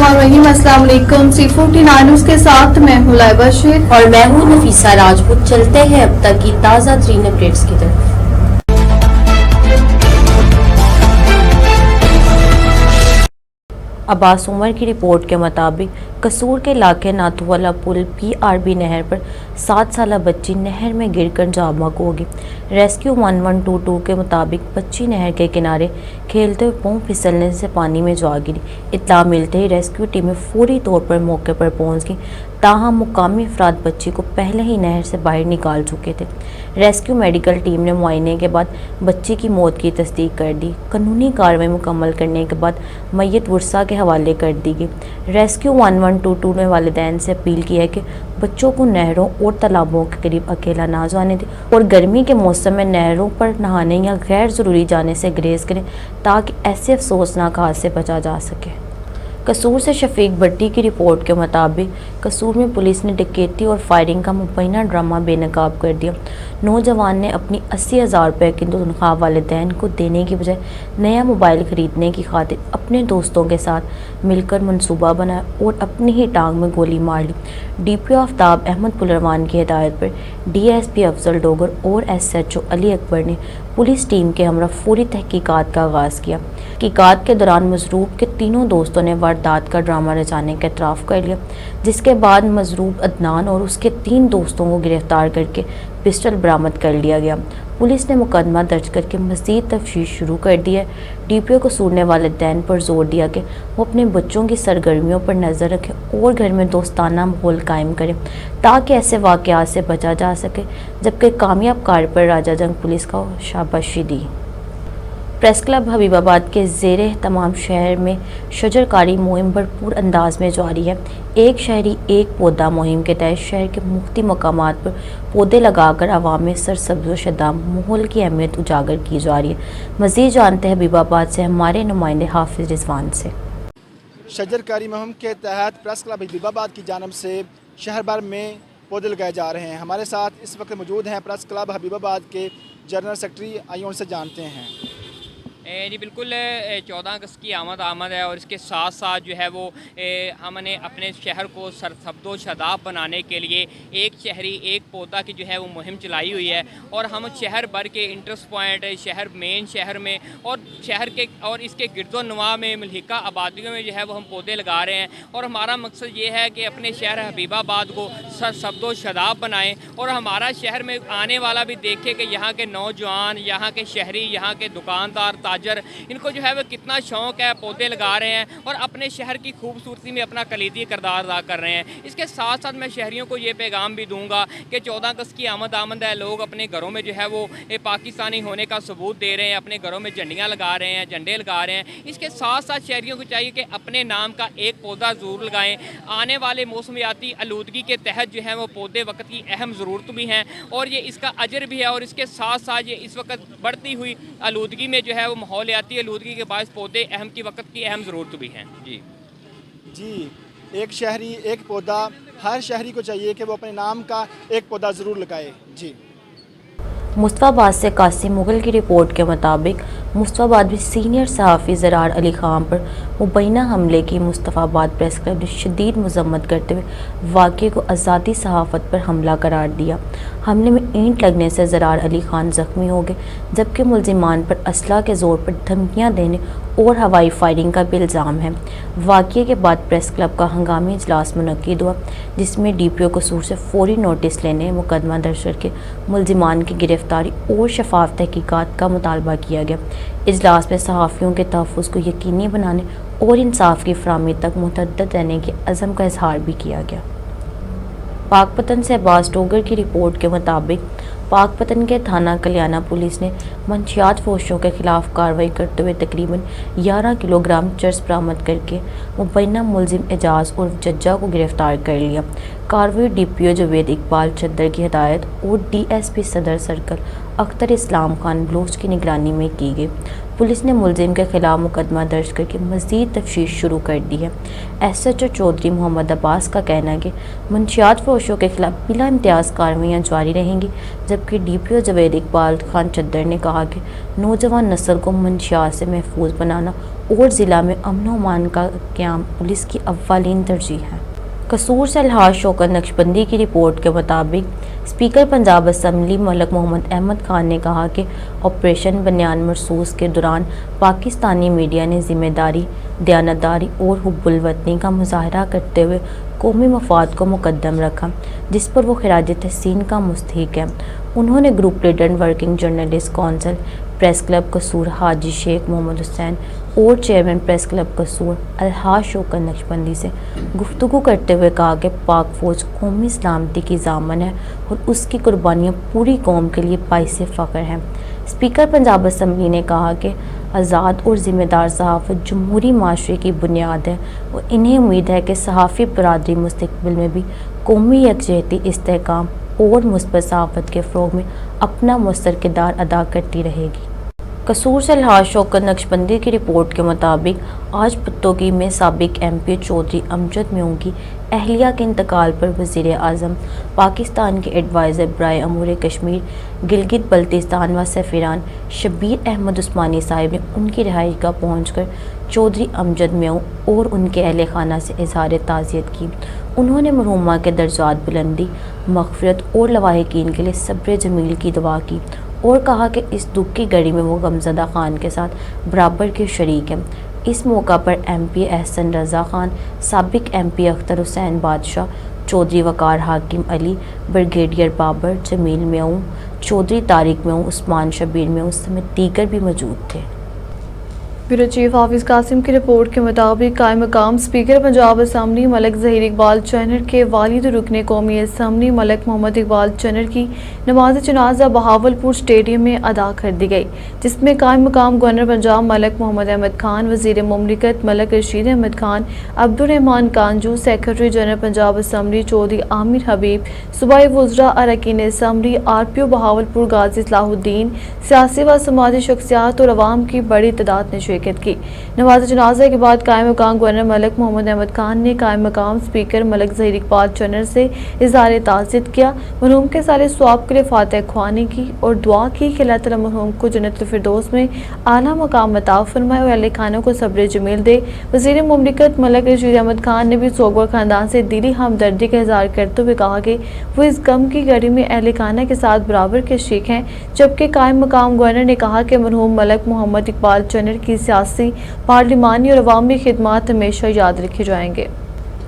बिस्मिल्लाहिर्रहमानिर्रहीम। अस्सलाम वालेकुम। C49 न्यूज़ के साथ मैं हूं लाइबा शेख और मैं हूं नफीसा राजपूत। चलते हैं अब तक की ताज़ा तरीन अपडेट्स की तरफ। अब्बास उमर की रिपोर्ट के मुताबिक कसूर के इलाके नाथुवाला पुल PRB नहर पर 7 साला बच्ची नहर में गिरकर जाँ बहक हो गई। रेस्क्यू 1122 के मुताबिक बच्ची नहर के किनारे खेलते हुए पांव फिसलने से पानी में जा गिरी। इत्तला मिलते ही रेस्क्यू टीमें फौरी तौर पर मौके पर पहुंच गई, ताहम मुकामी अफराद बच्ची को पहले ही नहर से बाहर निकाल चुके थे। रेस्क्यू मेडिकल टीम ने मुआयने के बाद बच्ची की मौत की तस्दीक कर दी। कानूनी कार्रवाई मुकम्मल करने के बाद मय्यत वर्सा के हवाले कर दी गई। रेस्क्यू 1122 ने वालिदैन से अपील की है कि बच्चों को नहरों और तालाबों के करीब अकेला ना जाने दें और गर्मी के मौसम में नहरों पर नहाने या गैर ज़रूरी जाने से गुरेज करें ताकि ऐसे अफसोसनाक हादसे से बचा जा सके। कसूर से शफीक भट्टी की रिपोर्ट के मुताबिक कसूर में पुलिस ने डकैती और फायरिंग का मुबैना ड्रामा बेनकाब कर दिया। नौजवान ने अपनी 80,000 रुपये की तनख्वाह वालिदैन को देने की बजाय नया मोबाइल खरीदने की खातिर अपने दोस्तों के साथ मिलकर मंसूबा बनाया और अपनी ही टांग में गोली मार ली। DPO आफ्ताब अहमद पुलरवान की हिदायत पर DSP अफजल डोगर और SHO अली अकबर ने पुलिस टीम के हमरा फौरी तहकीकात का आगाज़ किया। तहकीकात के दौरान मजरूब के तीनों दोस्तों ने वारदात का ड्रामा रचाने का एतराफ़ कर लिया, जिसके बाद मजरूब अदनान और उसके 3 दोस्तों को गिरफ्तार करके पिस्टल बरामद कर लिया गया। पुलिस ने मुकदमा दर्ज करके मज़ीद तफ्तीश शुरू कर दी है। DPO कसूर ने वालिदैन पर जोर दिया कि वो अपने बच्चों की सरगर्मियों पर नज़र रखें और घर में दोस्ताना माहौल कायम करें ताकि ऐसे वाक़यात से बचा जा सके, जबकि कामयाब कार्य पर राजा जंग पुलिस को शाबाशी दी। प्रेस क्लब हबीबाबाद के ज़ेरे तमाम शहर में शजरकारी मुहिम भरपूर अंदाज में जारी है। एक शहरी एक पौधा मुहिम के तहत शहर के मुख्तलिफ मकामात पर पौधे लगाकर आवाम में सरसब्ज़ व शादाब माहौल की अहमियत उजागर की जा रही है। मज़ीद जानते हैं हबीबाबाद से हमारे नुमाइंदे हाफिज़ रिजवान से। शजरकारी मुहिम के तहत प्रेस क्लब हबीबाबाद की जानब से शहर भर में पौधे लगाए जा रहे हैं। हमारे साथ इस वक्त मौजूद हैं प्रेस क्लब हबीबाबाद के जनरल सेक्रेटरी, आइए उनसे जानते हैं। जी बिल्कुल, 14 अगस्त की आमद है और इसके साथ साथ जो है वो हमने अपने शहर को सरसब्ज़ शादाब बनाने के लिए एक शहरी एक पौधा की जो है वो मुहिम चलाई हुई है और हम शहर भर के इंटरेस्ट पॉइंट शहर मेन शहर में और शहर के और इसके गिरदोनवा में मलहिका आबादियों में जो है वो हम पौधे लगा रहे हैं और हमारा मकसद ये है कि अपने शहर हबीबाबाद को सरसब्ज़ शादाब बनाएं और हमारा शहर में आने वाला भी देखे कि यहाँ के नौजवान, यहाँ के शहरी, यहाँ के दुकानदार, इनको जो है वो कितना शौक़ है, पौधे लगा रहे हैं और अपने शहर की खूबसूरती में अपना कलीदी किरदार अदा कर रहे हैं। इसके साथ साथ मैं शहरियों को ये पैगाम भी दूंगा कि 14 अगस्त की आमद है, लोग अपने घरों में जो है वो पाकिस्तानी होने का सबूत दे रहे हैं, अपने घरों में झंडियाँ लगा रहे हैं, झंडे लगा रहे हैं। इसके साथ साथ शहरियों को चाहिए कि अपने नाम का एक पौधा ज़रूर लगाएँ। आने वाले मौसमियाती आलूदगी के तहत जो है वो पौधे वक्त की अहम ज़रूरत भी हैं और ये इसका अजर भी है और इसके साथ साथ ये इस वक्त बढ़ती हुई आलूदगी में जो है वो माहौलियाती आलूदगी के बायस पौधे अहम की वक्त की अहम ज़रूरत भी हैं। जी, एक शहरी एक पौधा, हर शहरी को चाहिए कि वो अपने नाम का एक पौधा ज़रूर लगाए। जी, मुस्तफ़ाबाद से कासिम मुगल की रिपोर्ट के मुताबिक मुस्तफ़ाबाद में सीनियर सहाफ़ी ज़रार अली ख़ान पर मुबैना हमले की मुस्तफ़ाबाद प्रेस क्लब ने शदीद मज़म्मत करते हुए वाक़े को आज़ादी सहाफ़त पर हमला करार दिया। हमले में ईंट लगने से ज़रार अली ख़ान ज़ख्मी हो गए, जबकि मुलजिमान पर असला के ज़ोर पर धमकियाँ देने और हवाई फायरिंग का भी इल्ज़ाम है। वाक़े के बाद प्रेस क्लब का हंगामी इजलास मुनक्किद हुआ, जिसमें DPO कसूर से फौरी नोटिस लेने, मुकदमा दर्ज करके मुलजिमान की गिरफ्तारी और शफाफ तहकीकात का मुतालबा किया गया। इजलास में सहाफ़ियों के तहफ़्फ़ुज़ को यकीनी बनाने और इंसाफ की फराहमी तक मुतअद्दिद रहने के अज़म का इजहार भी किया गया। पाकपतन से अब्बास डोगर की रिपोर्ट के मुताबिक पाकपतन के थाना कल्याणा पुलिस ने मंशियात फरोशों के खिलाफ कार्रवाई करते हुए तकरीबन 11 किलोग्राम चरस बरामद करके मुबैना मुलजिम एजाज उर्फ जज्जा को गिरफ्तार कर लिया। कार्रवाई DPO जवेद इकबाल चद्दर की हिदायत और DSP सदर सर्कल अख्तर इस्लाम खान बलोच की निगरानी में की गई। पुलिस ने मुलजिम के खिलाफ मुकदमा दर्ज करके मज़ीद तफ्तीश शुरू कर दी है। SHO चौधरी मोहम्मद अब्बास का कहना है कि मंशियात फरोशों के खिलाफ बिला इम्तियाज़ कार्रवाइयाँ जारी रहेंगी, जबकि DPO जवेद इकबाल खान चद्दर ने कहा कि नौजवान नस्ल को मंशियात से महफूज बनाना اور ضلع میں امن و امان کا قیام پولیس کی اولین ترجیح ہے۔ قصور سے الحاظ شوکت نقشبندی کی رپورٹ کے مطابق اسپیکر پنجاب اسمبلی ملک محمد احمد خان نے کہا کہ آپریشن بنیان مرصوص کے دوران پاکستانی میڈیا نے ذمہ داری، دیانتداری اور حب الوطنی کا مظاہرہ کرتے ہوئے قومی مفاد کو مقدم رکھا، جس پر وہ خراج تحسین کا مستحق ہے۔ انہوں نے group leader working journalist council press club Kasur Haji Sheikh محمد حسین اور چیئرمین پریس کلب قصور الحاج شوکت نقشبندی سے گفتگو کرتے ہوئے کہا کہ پاک فوج قومی سلامتی کی ضامن ہے اور اس کی قربانیاں پوری قوم کے لیے باعث فخر ہیں۔ اسپیکر پنجاب اسمبلی نے کہا کہ آزاد اور ذمہ دار صحافت جمہوری معاشرے کی بنیاد ہے اور انہیں امید ہے کہ صحافی برادری مستقبل میں بھی قومی یکجہتی، استحکام اور مثبت صحافت کے فروغ میں اپنا مؤثر کردار ادا کرتی رہے گی۔ قصور سے الحاظ شوکت نقشبندی کی رپورٹ کے مطابق آج پتوکی میں سابق ایم پی چودھری امجد میوں کی اہلیہ کے انتقال پر وزیر اعظم پاکستان کے ایڈوائزر برائے امور کشمیر، گلگت بلتستان و سفیران شبیر احمد عثمانی صاحب نے ان کی رہائش گاہ پہنچ کر چودھری امجد میوں اور ان کے اہل خانہ سے اظہار تعزیت کی۔ انہوں نے مرحومہ کے درجات بلندی، مغفرت اور لواحقین کے لیے صبر جمیل کی دعا کی اور کہا کہ اس دکھ کی گھڑی میں وہ غمزدہ خان کے ساتھ برابر کے شریک ہیں۔ اس موقع پر ایم پی احسن رضا خان، سابق ایم پی اختر حسین بادشاہ، چودھری وقار حاکم علی، بریگیڈیئر بابر جمیل میوں، چودھری طارق میوں، عثمان شبیر میوں سمیت دیگر بھی موجود تھے۔ بیورو چیف حافظ قاسم کی رپورٹ کے مطابق قائم مقام اسپیکر پنجاب اسمبلی ملک ظہیر اقبال چنر کے والد رکن قومی اسمبلی ملک محمد اقبال چنر کی نماز جنازہ بہاولپور اسٹیڈیم میں ادا کر دی گئی، جس میں قائم مقام گورنر پنجاب ملک محمد احمد خان، وزیر مملکت Malik Rashid Ahmad Khan, Abdul Rahman Kanju, secretary general Punjab assembly Chaudhry Amir Habib, صوبائی وزراء، اراکین assembly, R P O Bahawalpur Ghazi Salahuddin, سیاسی و سماجی شخصیات اور عوام کی بڑی تعداد نے شرکت کی۔ نماز جنازہ کے بعد قائم مقام گورنر ملک محمد احمد خان نے قائم مقام اسپیکر ملک ظہیر اقبال چنر سے اظہار تعزیت کیا، مرحوم کے سال ثواب کے لیے فاتح خوانی کی اور دعا کی کہ اللہ تعالیٰ مرحوم کو جنت الفردوس میں اعلیٰ مقام عطا فرمائے اور اہل خانہ کو صبر جمیل دے۔ وزیر مملکت ملک رشید احمد خان نے بھی سوگوار خاندان سے دلی ہمدردی کا اظہار کرتے ہوئے کہا کہ وہ اس غم کی گھڑی میں اہل خانہ کے ساتھ برابر کے شریک ہیں، جبکہ قائم مقام گورنر نے کہا کہ مرحوم ملک محمد اقبال چنر کی سیاسی، پارلیمانی اور عوامی خدمات ہمیشہ یاد رکھے جائیں گے۔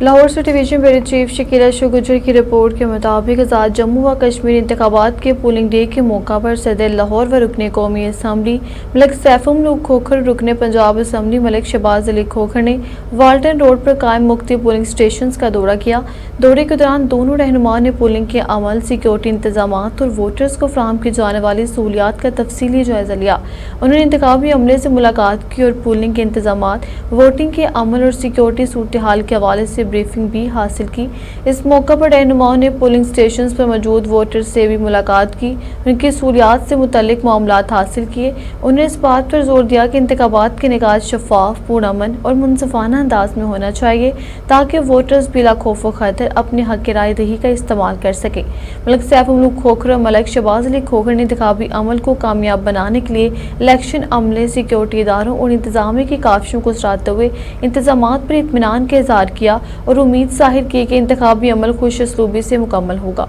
لاہور سے ڈویژن بیورو چیف شکیلہ شوگجر کی رپورٹ کے مطابق آزاد جموں و کشمیر انتخابات کے پولنگ ڈے کے موقع پر صدر لاہور و رکن قومی اسمبلی ملک سیف الملوک کھوکھر، رکن پنجاب اسمبلی ملک شہباز علی کھوکھر نے والٹن روڈ پر قائم مختلف پولنگ اسٹیشنز کا دورہ کیا۔ دورے کے دوران دونوں رہنماؤں نے پولنگ کے عمل، سیکیورٹی انتظامات اور ووٹرز کو فراہم کی جانے والی سہولیات کا تفصیلی جائزہ لیا۔ انہوں نے انتخابی عملے سے ملاقات کی اور پولنگ کے انتظامات، ووٹنگ کے عمل اور سیکیورٹی صورتحال کے حوالے سے بریفنگ بھی حاصل کی۔ اس موقع پر رہنماؤں نے پولنگ اسٹیشنز پر موجود ووٹرز سے بھی ملاقات کی، ان کی سہولیات سے متعلق معاملات حاصل کیے۔ انہوں نے اس بات پر زور دیا کہ انتخابات کے نکات شفاف، پرامن اور منصفانہ انداز میں ہونا چاہیے تاکہ ووٹرز بلا خوف و خطر اپنے حق رائے دہی کا استعمال کر سکیں۔ ملک سیف الملوک کھوکھر اور ملک شہباز علی کھوکھر نے انتخابی عمل کو کامیاب بنانے کے لیے الیکشن عملے، سیکیورٹی اداروں اور انتظامیہ کی کاوشوں کو سراہتے ہوئے انتظامات پر اطمینان کا اظہار کیا اور امید ظاہر کی کہ انتخابی عمل خوش اسلوبی سے مکمل ہوگا۔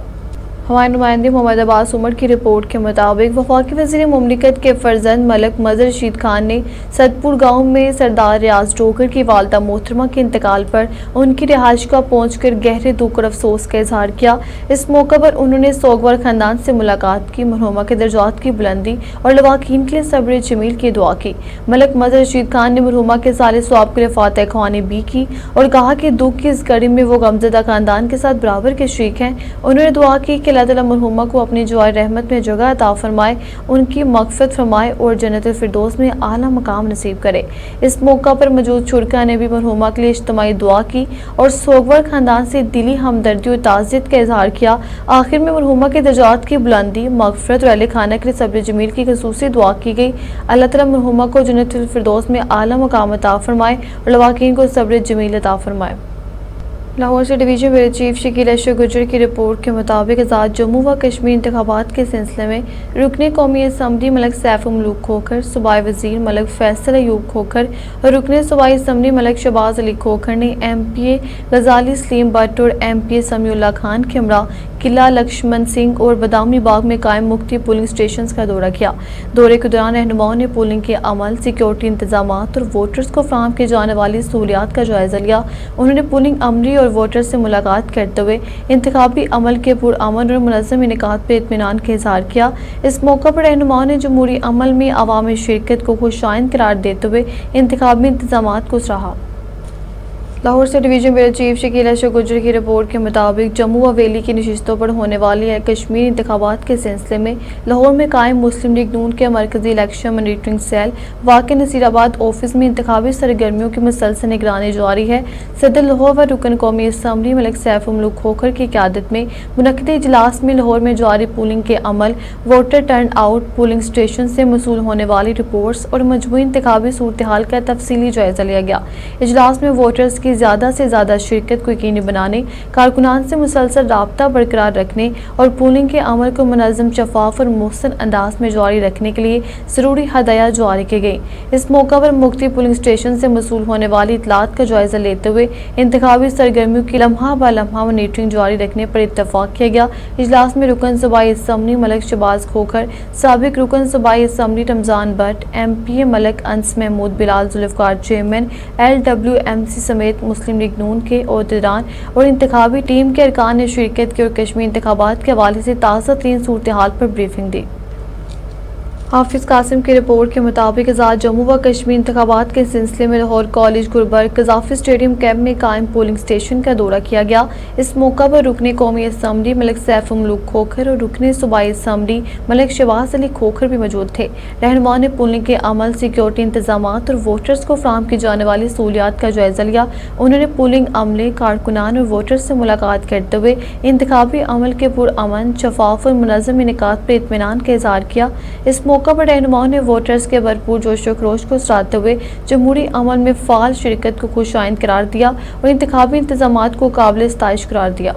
ہمارے نمائندے محمد عباس عمر کی رپورٹ کے مطابق وفاقی وزیر مملکت کے فرزند ملک مظہر رشید خان نے سدپور گاؤں میں سردار ریاض ڈوگر کی والدہ محترمہ کے انتقال پر ان کی رہائش گاہ پہنچ کر گہرے دکھ اور افسوس کا اظہار کیا۔ اس موقع پر انہوں نے سوگوار خاندان سے ملاقات کی، مرحومہ کے درجات کی بلندی اور لواحقین کے لیے صبر جمیل کی دعا کی۔ ملک مظہر رشید خان نے مرحومہ کے سال ثواب کے لیے فاتح خوانی بھی کی اور کہا کہ دکھ کی اس گھڑی میں وہ غمزدہ خاندان کے ساتھ برابر کے شریک ہیں۔ انہوں نے دعا کی کہ اللہ تعالیٰ مرحومہ کو اپنی جوار رحمت میں جگہ عطا فرمائے، ان کی مغفرت فرمائے اور جنت الفردوس میں اعلیٰ مقام نصیب کرے۔ اس موقع پر موجود شرکاء نے بھی مرحومہ کے لیے اجتماعی دعا کی اور سوگوار خاندان سے دلی ہمدردی اور تعزیت کا اظہار کیا۔ آخر میں مرحومہ کے درجات کی بلندی، مغفرت اور اہل خانہ کے لیے صبر جمیل کی خصوصی دعا کی گئی۔ اللہ تعالیٰ مرحومہ کو جنت الفردوس میں اعلیٰ مقام عطا فرمائے اور لواحقین کو صبر جمیل عطا فرمائے۔ लाहौर से division bureau chief Shakeel Ashraf गुजर की रिपोर्ट के मुताबिक आज़ाद जम्मू व कश्मीर इंतखाबात के सिलसिले में रुकने कौमी असम्बली मलक सैफ ममलूक खोखर, सूबाई वज़ीर मलक फैसल अयूब खोखर और रुकने सूबाई असम्बली मलक शहबाज अली खोखर ने MPA गजाली सलीम भट्ट और MPA समीउल्लाह खान के हमरा किला लक्ष्मण सिंह और बदामी बाग में कायम मुख्तलिफ पोलिंग स्टेशन का दौरा किया। दौरे के दौरान रहनुमाओं ने पोलिंग के अमल, सिक्योरिटी इंतजामात और वोटर्स को फराहम की जाने वाली सहूलियात का जायजा लिया। उन्होंने पोलिंग अमली और वोटर्स से मुलाकात करते हुए इंतखाबी अमल के पुरअमन और मुनज़्ज़म इनेकाद पर इत्मीनान का इज़हार किया। इस मौका पर रहनुमाओं ने जमहूरी अमल में अवामी शिरकत को खुशाइंद करार देते हुए इंतखाबी इंतजामात को सराहा। लाहौर से division bureau chief Shakeel Ashraf गुजर की रिपोर्ट के मुताबिक जम्मू व हवेली की नशिस्तों पर होने वाली कश्मीर इंतखाबात के सिलसिले में लाहौर में कायम मुस्लिम लीग नून के मरकजी इलेक्शन मॉनिटरिंग सेल वाक़ई नसीराबाद ऑफिस में इंतखाबी सरगर्मियों की मुसलसल निगरानी जारी है। सदर लाहौर व रुकन कौमी असम्बली मलक सैफ ममलूक खोखर की क़यादत में मुनक़िद इजलास में लाहौर में जारी पोलिंग के अमल, voter turnout, polling station से मसूल होने वाली रिपोर्ट्स और मजमूई इंतखाबी सूरत हाल का तफसीली जायजा लिया गया। इजलास में वोटर्स की ज़्यादा से ज़्यादा शिरकत को यकीनी बनाने, कारकुनान से मुसलसल राब्ता बरकरार रखने और पोलिंग के अमल को मुनज़्ज़म, शफाफ और मुहसन अंदाज में जारी रखने के लिए ज़रूरी हदायत जारी की गई। इस मौका पर मुख्तलिफ पोलिंग स्टेशन से मसूल होने वाली इतलात का जायजा लेते हुए इंतखाबी सरगर्मियों की लम्हा ब लम्हा मॉनिटरिंग जारी रखने पर इत्तफाक किया गया। इजलास में रुकन सूबाई असम्बली मलक शहबाज खोखर, साबिक रुकन सूबाई assembly Ramzan Bhatt, MPA Malik Anas Mahmood, Bilal Zulfiqar chairman LWMC समेत मुस्लिम लीग नून के अहदेदारान और इंतखाबी टीम के अरकान ने शिरकत की और कश्मीर इंतखाबात के हवाले से ताज़ा तरीन सूरत हाल पर ब्रीफिंग दी। हाफिज़ कासिम की रिपोर्ट के मुताबिक आज़ाद जम्मू व कश्मीर इंतखाबात के सिलसिले में Lahore college Gulberg Qaddafi stadium camp में कायम पोलिंग स्टेशन का दौरा किया गया। इस मौका पर रुकने कौमी असम्बली मलक सैफ ममलूक खोखर और रुकने सूबाई असम्बली मलक शहबाज अली खोखर भी मौजूद थे। रहनुमा ने पोलिंग के अमल, सिक्योरिटी इंतजामात और वोटर्स को फराहम की जाने वाली सहूलियात का जायजा लिया। उन्होंने पोलिंग अमले, कारकुनान और वोटर्स से मुलाकात करते हुए इंतखाबी अमल के पुरअमन, शफाफ और मुनज़्ज़म इनेकाद पर इत्मीनान का इज़हार किया। इस मौका पर रहनुमाओं ने वोटर्स के भरपूर जोश व खरोश को सराहते हुए जमहूरी अमल में फ़ाल शिरकत को खुशाइंद करार दिया और इंतखाबी इंतजामात को काबिल इस्ताइश करार दिया।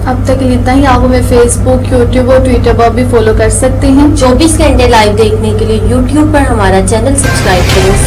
अब तक इतना ही। आप हमें फेसबुक, यूट्यूब और ट्विटर पर भी फॉलो कर सकते हैं। 24 घंटे लाइव देखने के लिए YouTube पर हमारा चैनल सब्सक्राइब करें।